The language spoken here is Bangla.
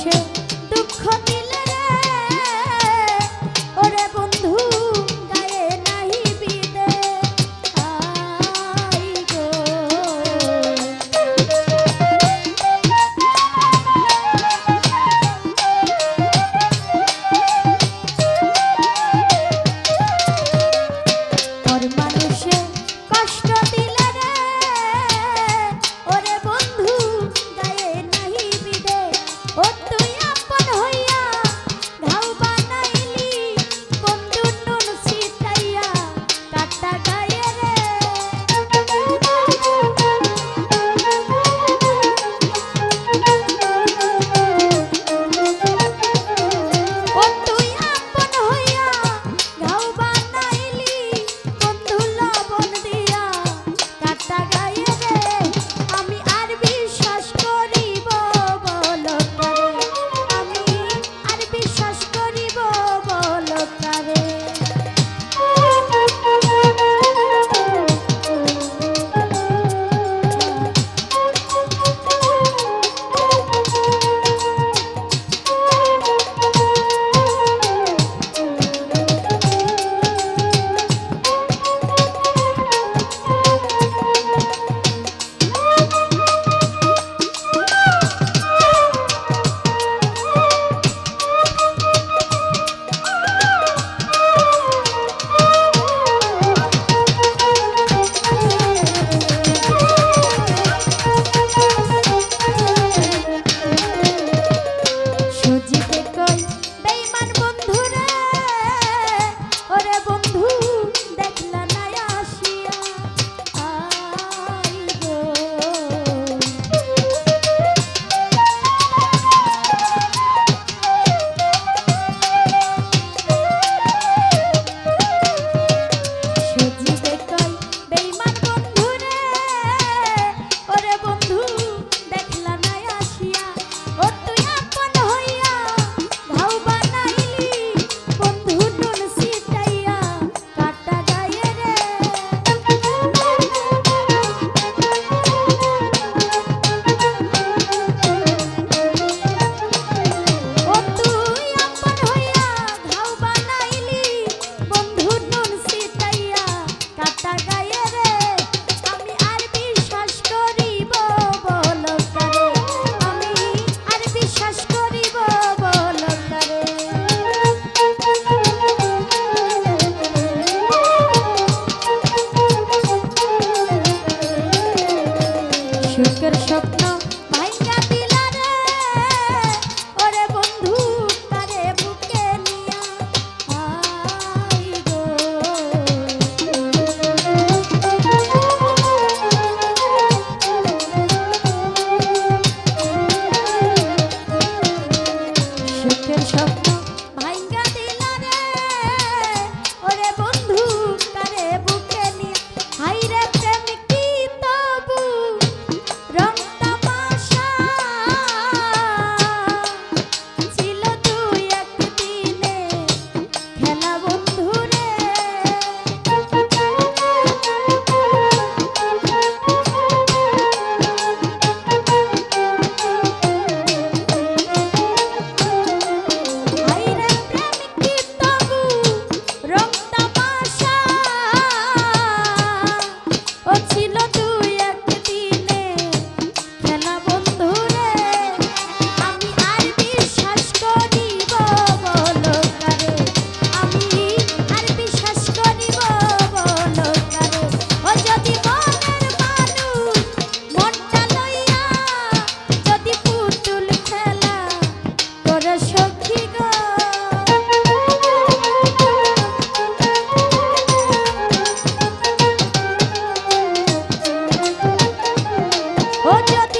মানুষে দুঃখ দিলে রে ওরে বন্ধু গায়ে নাহি বিদে আই গো ওর মানুষে কষ্ট দিলে রে ওরে বন্ধু গায়ে নাহি বিদে ও তুই আপন হইয়া ঘাও বানাইলি বন্ধু নুন ছিটাইয়া কাটা গায়ে রে ও তুই আপন হইয়া ঘাও বানাইলি বন্ধু লবণ দিয়া কাটা গায়ে রে আমি আর বিশ্বাস করিব বল করে আমি আর বিশ্বাস করিব বল করে সুজিতে কই বেঈমান বন্ধু রে ওরে বন্ধু দেখলা না আসিয়া আই গো সুজিতে কই বেঈমান বন্ধু রে ওরে বন্ধু দেখলা না আসিয়া ও তুই আপন হইয়া ঘাও বানাইলি বন্ধু নুন ছিটাইয়া কাটা গায়ে রে ও তুই আপন হইয়া ঘাও বানাইলি বন্ধু নুন ছিটাইয়া কাটা গায়ে রে আমি আর বিশ্বাস করিব বল করে আমি আর বিশ্বাস করিব বল করে সুখের স্বপ্ন ভাইঙ্গা দিলা রে ওরে বন্ধু তারে বুকে নিয়া আই গো সুখের স্বপ্ন ভাইঙ্গা দিলা রে ওরে বন্ধু তারে বুকে নিয়া হাইরে প্রেম কি তবু রং তামাশা ছিল তুই একদিনে খেলা বন্ধু রে হাইরে প্রেম কি তবু রং তামাশা ও ছিল তুই একদিনে খেলা বন্ধু রে আমি আর বিশ্বাস করিব বল করে আমি আর বিশ্বাস করিব বল করে ও যদি মনের মানুষ মনটা লইয়া যদি পুতুল খেলা তোর সখী গো ও যদি